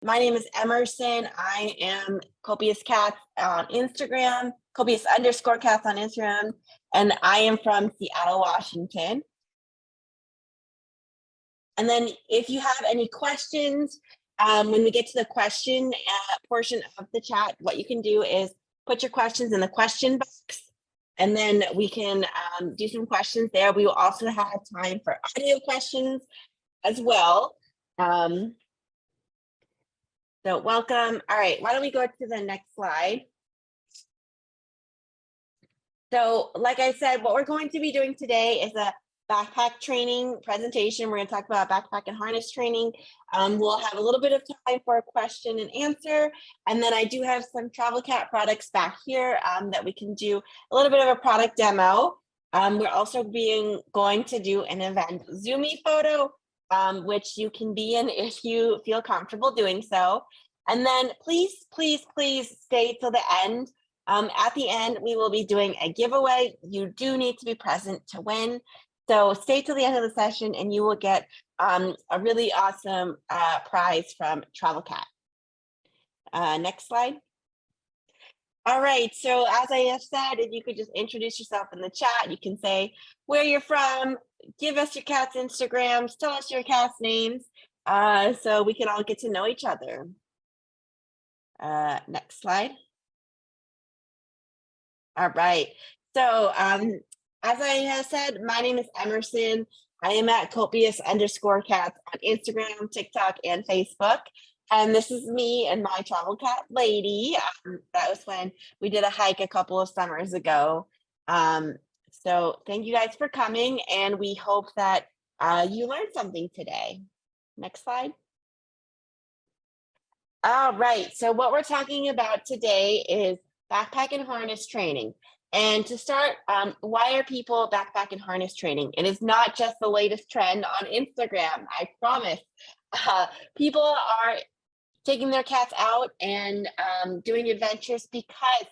My name is Emerson. I am Copious Cats on Instagram, Copious_cats on Instagram, and I am from Seattle, Washington. And then if you have any questions, when we get to the question portion of the chat, what you can do is put your questions in the question box, and then we can do some questions there. We will also have time for audio questions as well. So welcome. All right, why don't we go to the next slide? So like I said, what we're going to be doing today is a backpack training presentation. We're going to talk about backpack and harness training. We'll have a little bit of time for a question and answer. And then I do have some Travel Cat products back here that we can do a little bit of a product demo. We're also going to do an event Zoomy photo, which you can be in if you feel comfortable doing so. And then please stay till the end. At the end, we will be doing a giveaway. You do need to be present to win. So stay till the end of the session and you will get a really awesome prize from Travel Cat. Next slide. All right, so as I have said, if you could just introduce yourself in the chat, you can say where you're from, give us your cat's Instagrams, tell us your cat's names, so we can all get to know each other. Next slide. All right, so as I have said, my name is Emerson. I am at Copious_cats on Instagram, TikTok, and Facebook. And this is me and my Travel Cat lady. That was when we did a hike a couple of summers ago. So thank you guys for coming, and we hope that you learned something today. Next slide. All right, so what we're talking about today is backpack and harness training. And to start, why are people backpack and harness training? It is not just the latest trend on Instagram, I promise. People are taking their cats out and doing adventures because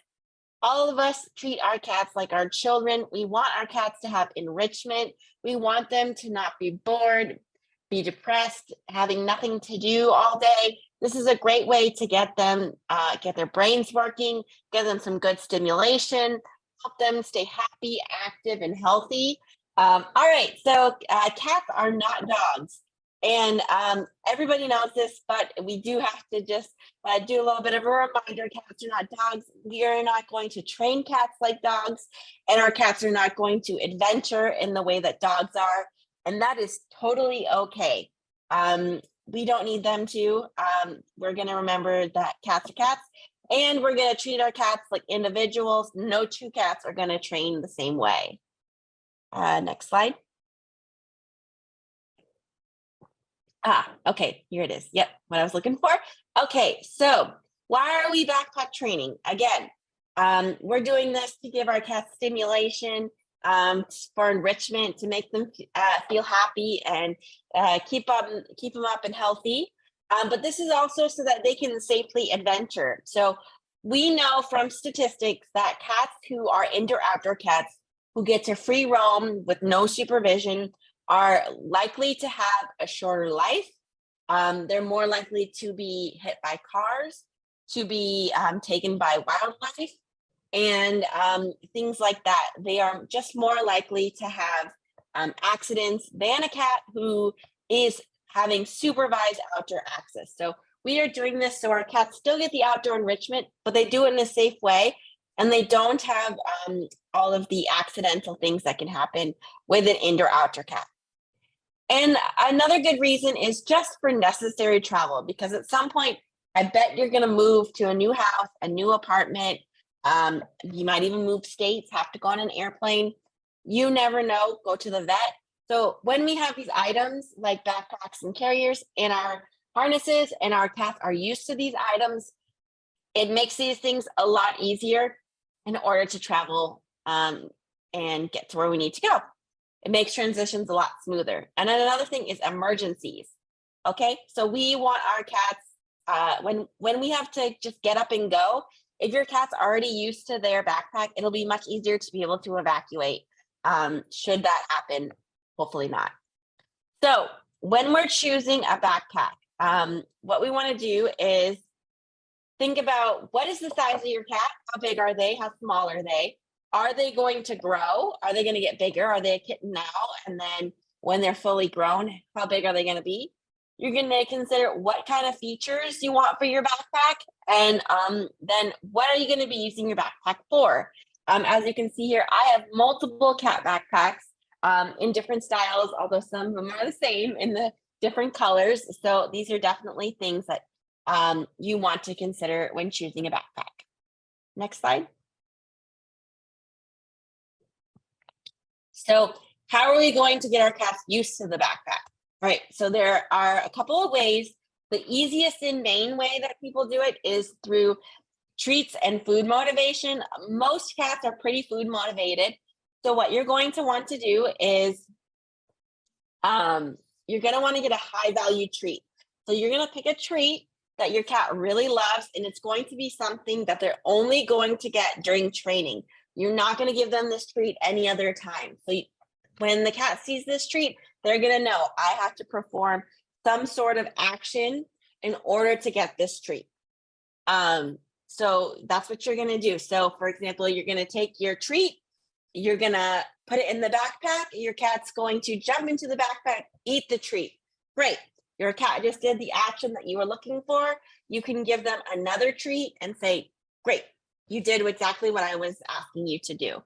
all of us treat our cats like our children. We want our cats to have enrichment. We want them to not be bored, be depressed, having nothing to do all day. This is a great way to get them, get their brains working, get them some good stimulation, help them stay happy, active, and healthy. All right, so cats are not dogs. And everybody knows this, but we do have to just do a little bit of a reminder. Cats are not dogs. We are not going to train cats like dogs, and our cats are not going to adventure in the way that dogs are. And that is totally okay. We don't need them to. We're going to remember that cats are cats, and we're going to treat our cats like individuals. No two cats are going to train the same way. Next slide. Okay, here it is. Yep, what I was looking for. Okay, so why are we backpack training? Again, we're doing this to give our cats stimulation, for enrichment, to make them feel happy and keep them up and healthy. But this is also so that they can safely adventure. So we know from statistics that cats who are indoor-outdoor cats who get to free roam with no supervision are likely to have a shorter life. They're more likely to be hit by cars, to be taken by wildlife, and things like that. They are just more likely to have accidents than a cat who is having supervised outdoor access. So we are doing this so our cats still get the outdoor enrichment, but they do it in a safe way, and they don't have all of the accidental things that can happen with an indoor-outdoor cat. And another good reason is just for necessary travel, because at some point, I bet you're going to move to a new house, a new apartment. You might even move states, have to go on an airplane. You never know, go to the vet. So when we have these items like backpacks and carriers in our harnesses, and our cats are used to these items, it makes these things a lot easier in order to travel and get to where we need to go. It makes transitions a lot smoother. And then another thing is emergencies. Okay, so we want our cats, when we have to just get up and go, if your cat's already used to their backpack, it'll be much easier to be able to evacuate should that happen. Hopefully not. So when we're choosing a backpack, what we want to do is think about what is the size of your cat? How big are they? How small are they? Are they going to grow? Are they going to get bigger? Are they a kitten now? And then when they're fully grown, how big are they going to be? You're going to consider what kind of features you want for your backpack. And then what are you going to be using your backpack for? As you can see here, I have multiple cat backpacks in different styles, although some of them are the same in the different colors. So these are definitely things that you want to consider when choosing a backpack. Next slide. So how are we going to get our cats used to the backpack? Right, so there are a couple of ways. The easiest and main way that people do it is through treats and food motivation. Most cats are pretty food motivated. So what you're going to want to do is you're going to want to get a high value treat. So you're going to pick a treat that your cat really loves, and it's going to be something that they're only going to get during training. You're not going to give them this treat any other time. So when the cat sees this treat, they're going to know I have to perform some sort of action in order to get this treat. So that's what you're going to do. So for example, you're going to take your treat, you're going to put it in the backpack. Your cat's going to jump into the backpack, eat the treat. Great. Your cat just did the action that you were looking for. You can give them another treat and say, great, you did exactly what I was asking you to do.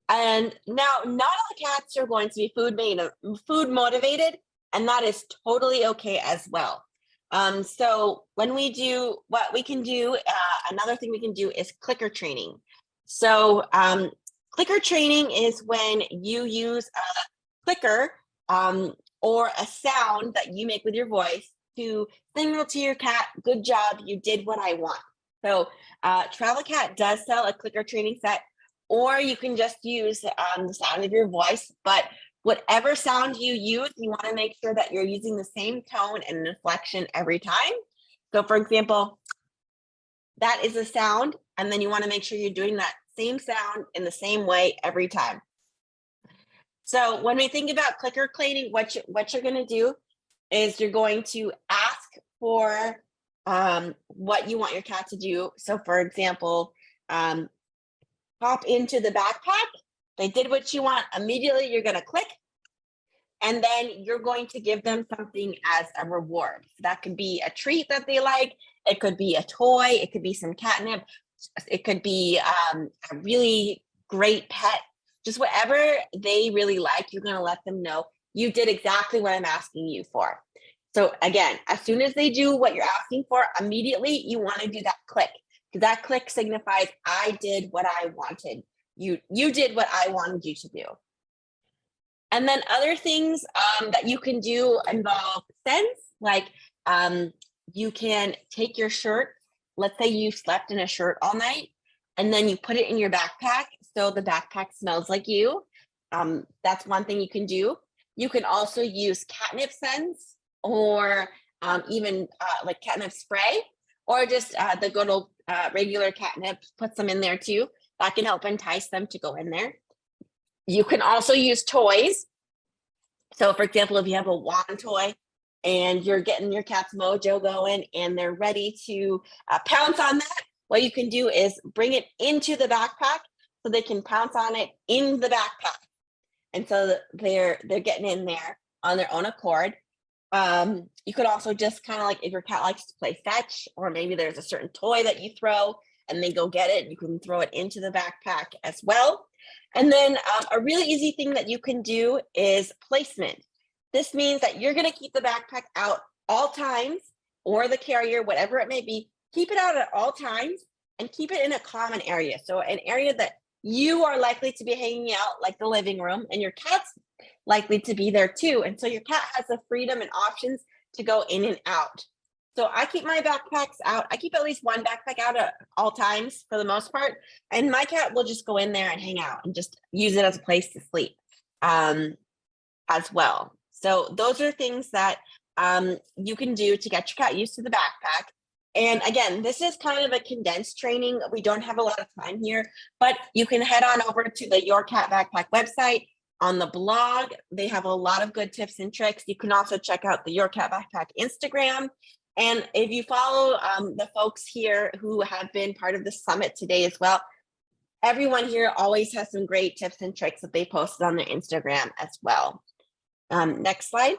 And now not all cats are going to be food motivated, and that is totally okay as well. So when we do, what we can do, another thing we can do is clicker training. So clicker training is when you use a clicker or a sound that you make with your voice to signal to your cat, good job, you did what I want. So Travel Cat does sell a clicker training set, or you can just use the sound of your voice, but whatever sound you use, you want to make sure that you're using the same tone and inflection every time. So for example, that is a sound, and then you want to make sure you're doing that same sound in the same way every time. So when we think about clicker training, what you're going to do is you're going to ask for what you want your cat to do. So for example, hop into the backpack. They did what you want. Immediately, you're going to click. And then you're going to give them something as a reward. That could be a treat that they like. It could be a toy. It could be some catnip. It could be a really great pet. Just whatever they really like, you're going to let them know you did exactly what I'm asking you for. So again, as soon as they do what you're asking for, immediately you want to do that click. Because that click signifies I did what I wanted. You did what I wanted you to do. And then other things that you can do involve scents, like you can take your shirt. Let's say you slept in a shirt all night, and then you put it in your backpack so the backpack smells like you. That's one thing you can do. You can also use catnip scents, or even like catnip spray, or just the good old regular catnip, put some in there too. That can help entice them to go in there. You can also use toys. So for example, if you have a wand toy and you're getting your cat's mojo going and they're ready to pounce on that, what you can do is bring it into the backpack so they can pounce on it in the backpack. And so they're getting in there on their own accord. You could also just kind of like, if your cat likes to play fetch, or maybe there's a certain toy that you throw and they go get it, you can throw it into the backpack as well. And then a really easy thing that you can do is placement. This means that you're going to keep the backpack out all times, or the carrier, whatever it may be. Keep it out at all times and keep it in a common area. So an area that you are likely to be hanging out, like the living room, and your cat's likely to be there too. And so your cat has the freedom and options to go in and out. So I keep my backpacks out. I keep at least one backpack out at all times for the most part. And my cat will just go in there and hang out and just use it as a place to sleep as well. So those are things that you can do to get your cat used to the backpack. And again, this is kind of a condensed training. We don't have a lot of time here, but you can head on over to the Your Cat Backpack website. on the blog. They have a lot of good tips and tricks. You can also check out the Your Cat Backpack Instagram. And if you follow the folks here who have been part of the summit today as well, everyone here always has some great tips and tricks that they posted on their Instagram as well. Next slide.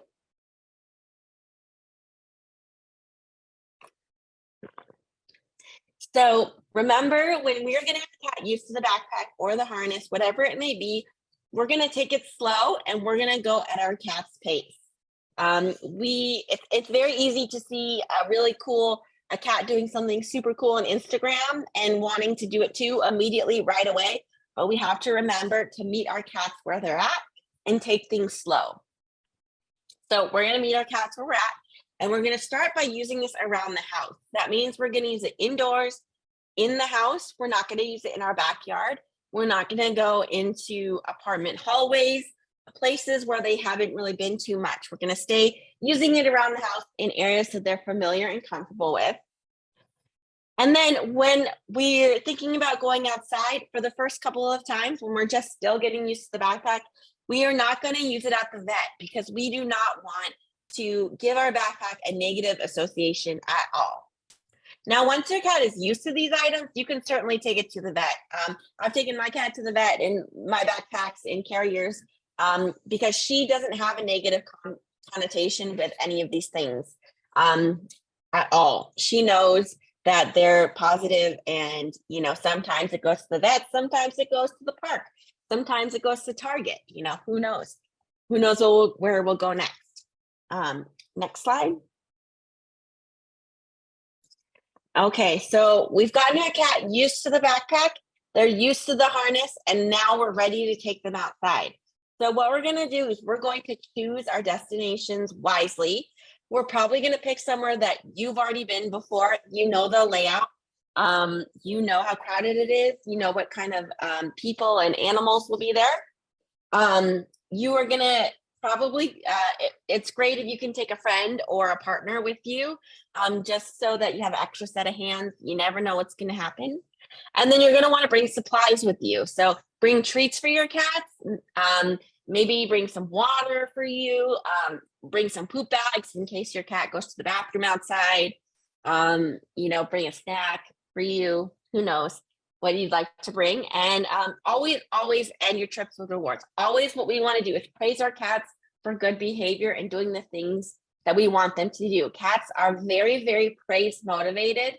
So remember, when we're going to have the cat used to the backpack or the harness, whatever it may be, we're going to take it slow and we're going to go at our cat's pace. It's very easy to see a cat doing something super cool on Instagram and wanting to do it too immediately right away. But we have to remember to meet our cats where they're at and take things slow. So we're going to meet our cats where we're at. And we're going to start by using this around the house. That means we're going to use it indoors, in the house. We're not going to use it in our backyard. We're not going to go into apartment hallways, places where they haven't really been too much. We're going to stay using it around the house in areas that they're familiar and comfortable with. And then when we're thinking about going outside for the first couple of times, when we're just still getting used to the backpack, we are not going to use it at the vet because we do not want to give our backpack a negative association at all. Now, once your cat is used to these items, you can certainly take it to the vet. I've taken my cat to the vet in my backpacks and carriers because she doesn't have a negative connotation with any of these things at all. She knows that they're positive, and sometimes it goes to the vet, sometimes it goes to the park, sometimes it goes to Target. Who knows where we'll go next. Next slide. Okay, so we've gotten our cat used to the backpack, they're used to the harness, and now we're ready to take them outside. So what we're going to do is we're going to choose our destinations wisely. We're probably going to pick somewhere that you've already been before. You know the layout. You know how crowded it is. You know what kind of people and animals will be there. You are going to probably, it's great if you can take a friend or a partner with you, just so that you have an extra set of hands. You never know what's going to happen. And then you're going to want to bring supplies with you. So bring treats for your cats. Maybe bring some water for you. Bring some poop bags in case your cat goes to the bathroom outside. Bring a snack for you. Who knows what you'd like to bring. And always end your trips with rewards. Always what we want to do is praise our cats for good behavior and doing the things that we want them to do. Cats are very, very praise motivated.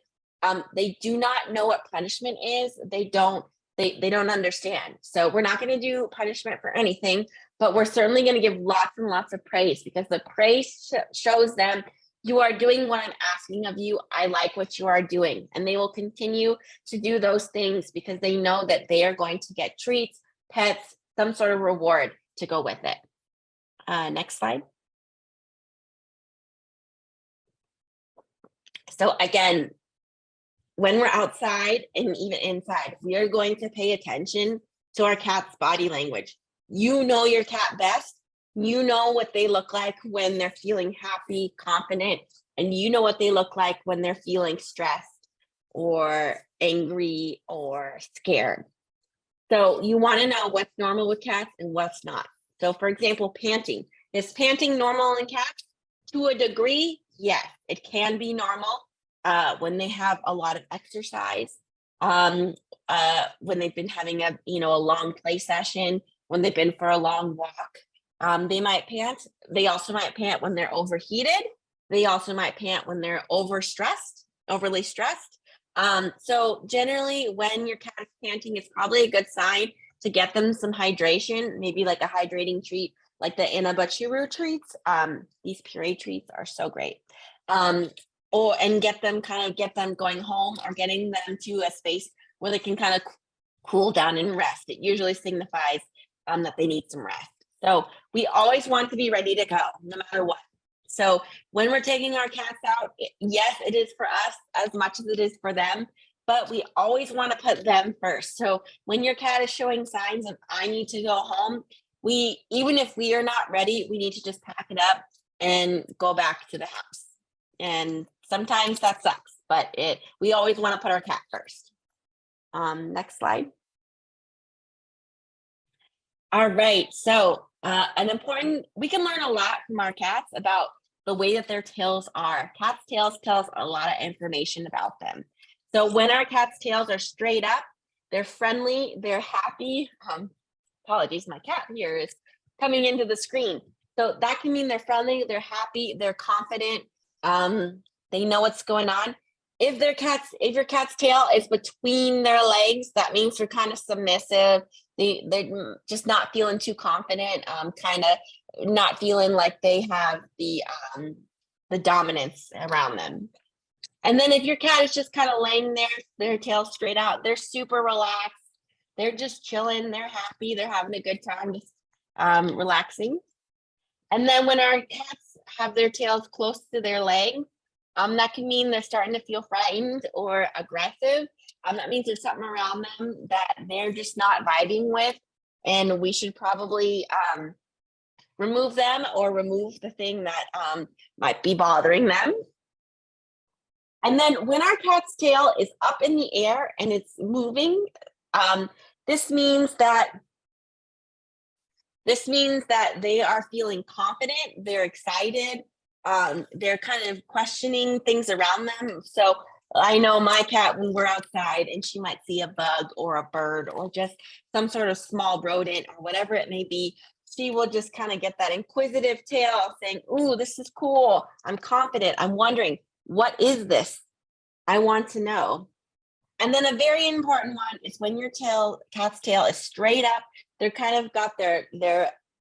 They do not know what punishment is. They don't understand. So we're not going to do punishment for anything, but we're certainly going to give lots and lots of praise, because the praise shows them you are doing what I'm asking of you. I like what you are doing. And they will continue to do those things because they know that they are going to get treats, pets, some sort of reward to go with it. Next slide. So again, when we're outside and even inside, we are going to pay attention to our cat's body language. You know your cat best. You know what they look like when they're feeling happy, confident, and you know what they look like when they're feeling stressed or angry or scared. So you want to know what's normal with cats and what's not. So for example, panting. Is panting normal in cats? To a degree, yes, it can be normal when they have a lot of exercise, when they've been having a long play session, when they've been for a long walk. They might pant. They also might pant when they're overheated. They also might pant when they're overly stressed. So generally, when your cat is panting, it's probably a good sign to get them some hydration, maybe like a hydrating treat, like the Inabachiru treats. These puree treats are so great. And get them going home, or getting them to a space where they can kind of cool down and rest. It usually signifies that they need some rest. So we always want to be ready to go, no matter what. So when we're taking our cats out, yes, it is for us as much as it is for them, but we always want to put them first. So when your cat is showing signs of, I need to go home, even if we are not ready, we need to just pack it up and go back to the house. And sometimes that sucks, but we always want to put our cat first. Next slide. All right. So, we can learn a lot from our cats about the way that their tails are. Cats' tails tell us a lot of information about them. So, when our cats' tails are straight up, they're friendly, they're happy. Apologies, my cat here is coming into the screen. So, that can mean they're friendly, they're happy, they're confident, they know what's going on. If your cat's tail is between their legs, that means they're kind of submissive. They're just not feeling too confident, kind of not feeling like they have the dominance around them. And then if your cat is just kind of laying there, their tail straight out, they're super relaxed. They're just chilling. They're happy. They're having a good time, just relaxing. And then when our cats have their tails close to their leg, that can mean they're starting to feel frightened or aggressive. That means there's something around them that they're just not vibing with, and we should probably remove them or remove the thing that might be bothering them. And then when our cat's tail is up in the air and it's moving, this means that they are feeling confident, they're excited, they're kind of questioning things around them. So I know my cat, when we're outside and she might see a bug or a bird or just some sort of small rodent or whatever it may be, she will just kind of get that inquisitive tail saying, "Ooh, this is cool. I'm confident. I'm wondering, what is this? I want to know." And then a very important one is when your cat's tail is straight up, they're kind of got their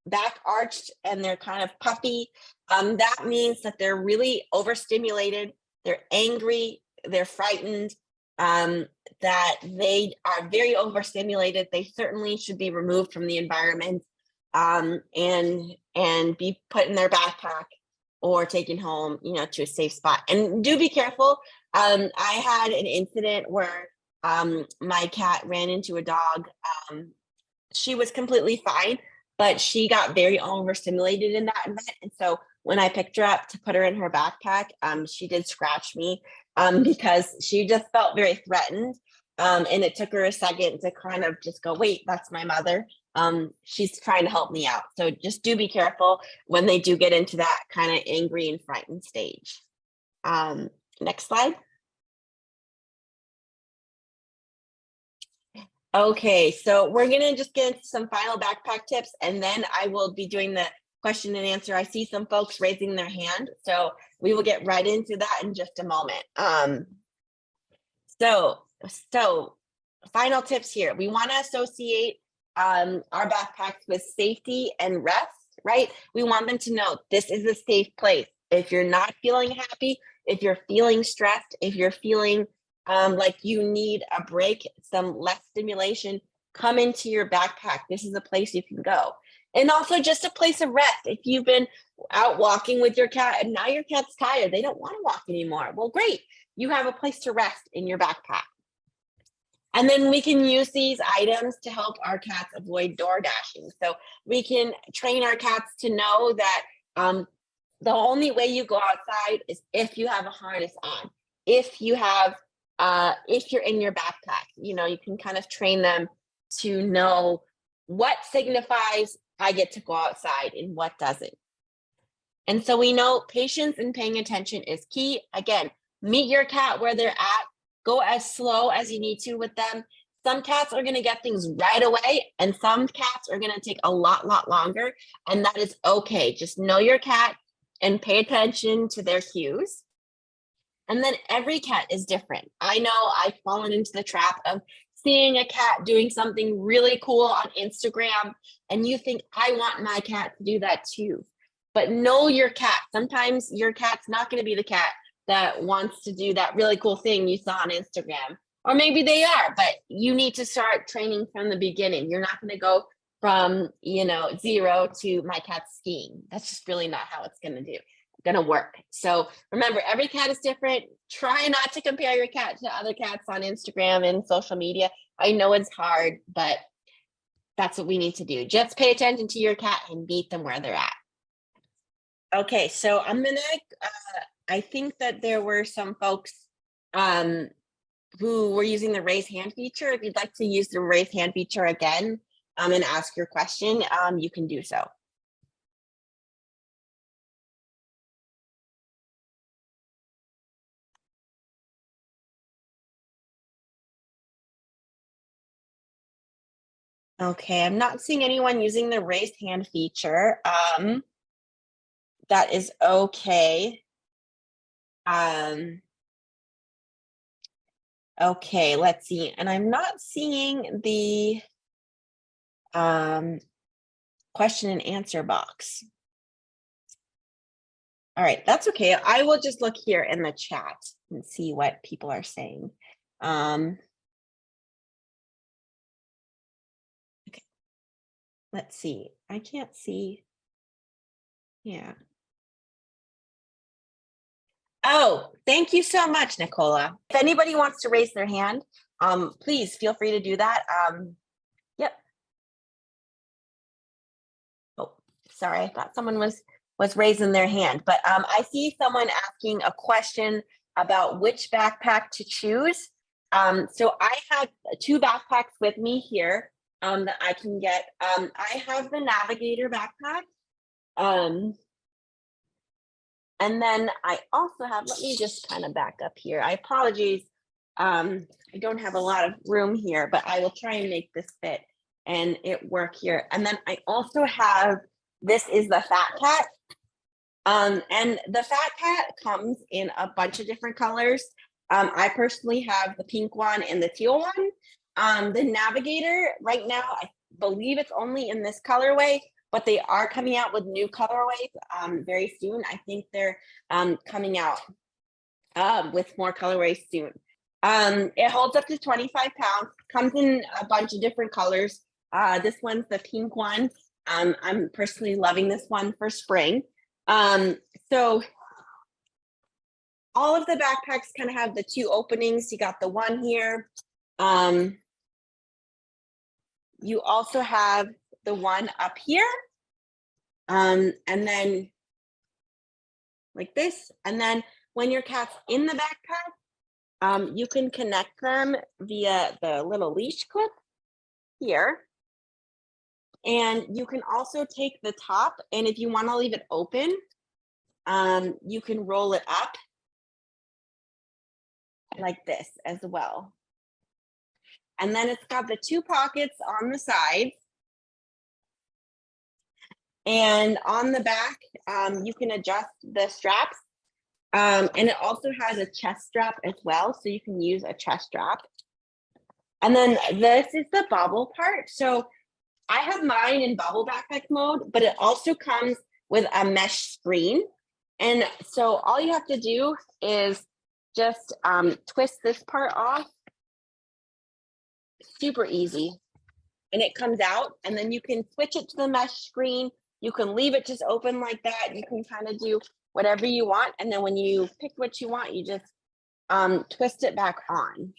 back arched and they're kind of puffy. That means that they're really overstimulated, they're angry, they're frightened, that they are very overstimulated. They certainly should be removed from the environment, and be put in their backpack or taken home, to a safe spot. And do be careful. I had an incident where my cat ran into a dog. She was completely fine, but she got very overstimulated in that event. And so when I picked her up to put her in her backpack, she did scratch me because she just felt very threatened. And it took her a second to kind of just go, "Wait, that's my mother. She's trying to help me out." So just do be careful when they do get into that kind of angry and frightened stage. Next slide. Okay, so we're gonna just get into some final backpack tips, and then I will be doing the question and answer. I see some folks raising their hand, so we will get right into that in just a moment. So final tips here. We want to associate our backpacks with safety and rest, right? We want them to know this is a safe place. If you're not feeling happy, if you're feeling stressed, if you're feeling like you need a break, some less stimulation, come into your backpack. This is a place you can go. And also just a place of rest. If you've been out walking with your cat and now your cat's tired, they don't want to walk anymore. Well, great. You have a place to rest in your backpack. And then we can use these items to help our cats avoid door dashing. So we can train our cats to know that the only way you go outside is if you have a harness on. If you're in your backpack, you can kind of train them to know what signifies I get to go outside and what doesn't. And so we know patience and paying attention is key. Again, meet your cat where they're at. Go as slow as you need to with them. Some cats are going to get things right away, and some cats are going to take a lot longer, and that is okay. Just know your cat and pay attention to their cues. And then every cat is different. I know I've fallen into the trap of seeing a cat doing something really cool on Instagram, and you think, I want my cat to do that too. But know your cat. Sometimes your cat's not going to be the cat that wants to do that really cool thing you saw on Instagram. Or maybe they are, but you need to start training from the beginning. You're not going to go from, 0 to my cat's skiing. That's just really not how it's going to work. So remember, every cat is different. Try not to compare your cat to other cats on Instagram and social media. I know it's hard, but that's what we need to do. Just pay attention to your cat and meet them where they're at. Okay, so I think that there were some folks who were using the raise hand feature. If you'd like to use the raise hand feature again, and ask your question, you can do so. Okay, I'm not seeing anyone using the raised hand feature. That is okay. Okay, let's see. And I'm not seeing the question and answer box. All right, that's okay. I will just look here in the chat and see what people are saying. Okay, let's see. I can't see. Yeah. Oh, thank you so much, Nicola. If anybody wants to raise their hand, please feel free to do that. Yep. Oh, sorry, I thought someone was raising their hand, but I see someone asking a question about which backpack to choose. So I have 2 backpacks with me here that I can get. I have the Navigator backpack. And then I also have, let me just kind of back up here. I apologize. I don't have a lot of room here, but I will try and make this fit and it work here. And then I also have, this is the Fat Cat. And the Fat Cat comes in a bunch of different colors. I personally have the pink one and the teal one. The Navigator right now, I believe it's only in this colorway, but they are coming out with new colorways very soon. I think they're coming out with more colorways soon. It holds up to 25 pounds, comes in a bunch of different colors. This one's the pink one. I'm personally loving this one for spring. So all of the backpacks kind of have the 2 openings. You got the one here. You also have the one up here. And then like this. And then when your cat's in the backpack, you can connect them via the little leash clip here. And you can also take the top, and if you want to leave it open, you can roll it up like this as well. And then it's got the 2 pockets on the sides. And on the back, you can adjust the straps. And it also has a chest strap as well, so you can use a chest strap. And then this is the bubble part. So I have mine in bubble backpack mode, but it also comes with a mesh screen. And so all you have to do is just twist this part off. Super easy. And it comes out, and then you can switch it to the mesh screen. You can leave it just open like that. You can kind of do whatever you want. And then when you pick what you want, you just twist it back on.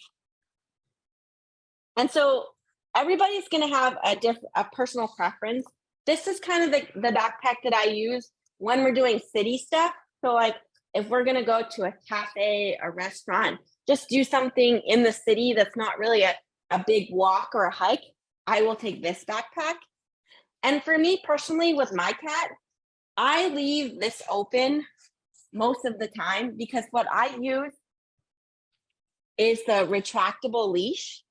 And so everybody's going to have a personal preference. This is kind of the backpack that I use when we're doing city stuff. So like if we're going to go to a cafe, a restaurant, just do something in the city that's not really a big walk or a hike, I will take this backpack. And for me personally, with my cat, I leave this open most of the time because what I use is the retractable leash.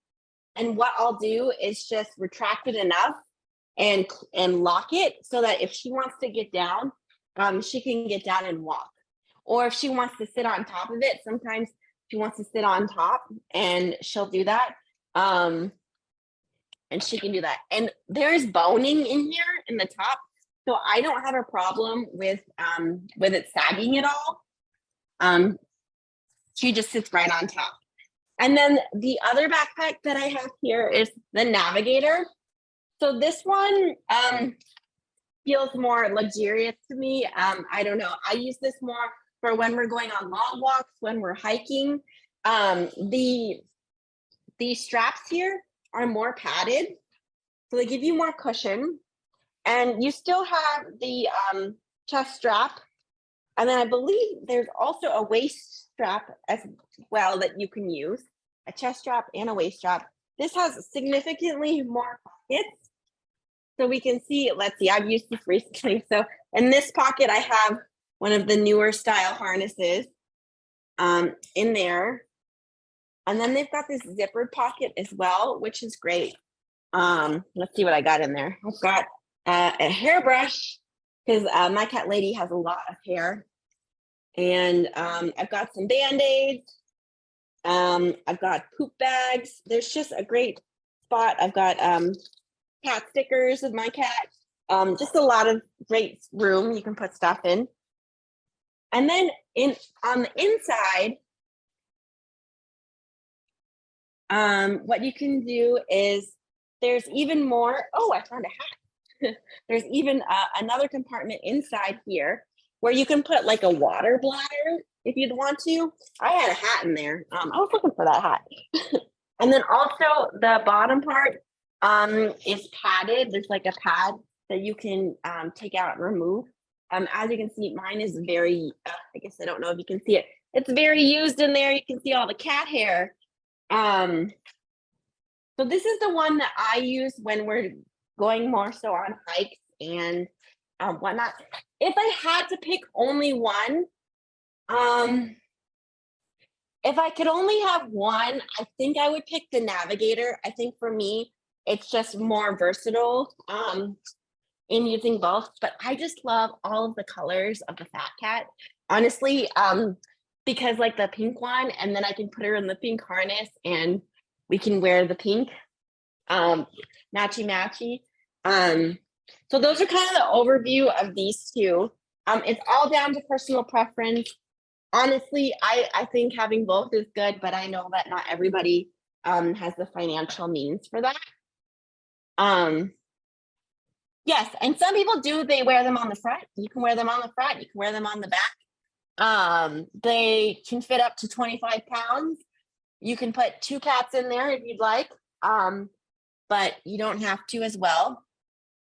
And what I'll do is just retract it enough and lock it so that if she wants to get down, she can get down and walk. Or if she wants to sit on top of it, sometimes she wants to sit on top and she'll do that. And she can do that. And there's boning in here in the top. So I don't have a problem with it sagging at all. She just sits right on top. And then the other backpack that I have here is the Navigator. So this one feels more luxurious to me. I don't know. I use this more for when we're going on long walks, when we're hiking. The straps here are more padded, so they give you more cushion. And you still have the chest strap. And then I believe there's also a waist strap as well that you can use, a chest strap and a waist strap. This has significantly more pockets. so we can see, let's see, I've used this recently. So in this pocket, I have one of the newer style harnesses in there. And then they've got this zippered pocket as well, which is great. Let's see what I got in there. I've got a hairbrush because my cat lady has a lot of hair. And I've got some Band-Aids. I've got poop bags. There's just a great spot. I've got cat stickers of my cat. Just a lot of great room you can put stuff in. And then on the inside, what you can do is there's even more. Oh, I found a hat. There's even another compartment inside here where you can put like a water bladder if you'd want to. I had a hat in there. I was looking for that hat. And then also the bottom part is padded. There's like a pad that you can take out and remove. As you can see, mine is very, I guess I don't know if you can see it. It's very used in there. You can see all the cat hair. So this is the one that I use when we're going more so on hikes and whatnot. If I had to pick only one, if I could only have one, I think I would pick the Navigator. I think for me, it's just more versatile in using both, but I just love all of the colors of the Fat Cat. Honestly, because like the pink one, and then I can put her in the pink harness and we can wear the pink matchy. So those are kind of the overview of these two. It's all down to personal preference. Honestly, I think having both is good, but I know that not everybody has the financial means for that. Yes, and some people do, they wear them on the front. You can wear them on the front, you can wear them on the back. They can fit up to 25 pounds. You can put 2 cats in there if you'd like, but you don't have to as well.